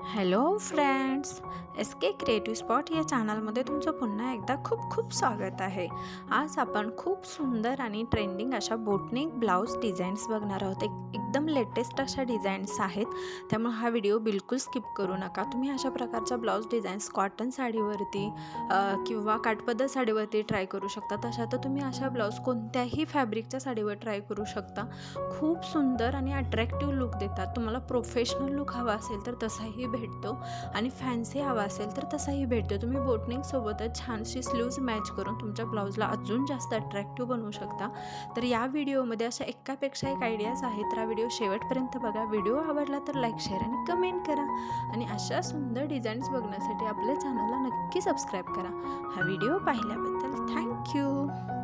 Hello friends, S के creative spot या चॅनलमध्ये तुमचं पुन्हा एकदा खूप खूप स्वागत आहे। आज आपण खूप सुंदर आणि ट्रेंडिंग अशा बोटनिक ब्लाउज डिझाईन्स बघणार आहोत। एकदम लेटेस्ट अशा डिझाईन्स आहेत, त्यामुळे हा व्हिडिओ बिलकुल स्किप करू नका। तुम्ही अशा प्रकारच्या ब्लाउज डिझाईन्स कॉटन साडीवरती किंवा काठपदर साडीवरती ट्राय करू शकता। तशा तर तुम्ही अशा ब्लाउज कोणत्याही फॅब्रिकच्या साडीवर ट्राय करू शकता। खूप सुंदर आणि अट्रॅक्टिव्ह लुक देतात। तुम्हाला प्रोफेशनल लुक हवा असेल तर तसाही भेटतो आणि फॅन्सी हवा असेल तर तसाही भेटतो। तुम्ही बोटनिक सोबतच छानशी स्लीव्ज मॅच करून तुमच्या ब्लाउजला अजून जास्त अट्रॅक्टिव्ह बनवू शकता। तर या व्हिडिओमध्ये अशा एकापेक्षा एक आयडियाज आहेत, तर हा व्हिडिओ शेवटपर्यंत बघा। व्हिडिओ आवडला तर लाईक, शेअर आणि कमेंट करा आणि अशा सुंदर डिझाईन्स बघण्यासाठी आपल्या चॅनलला नक्की सबस्क्राईब करा। हा व्हिडिओ पाहिल्याबद्दल थँक्यू।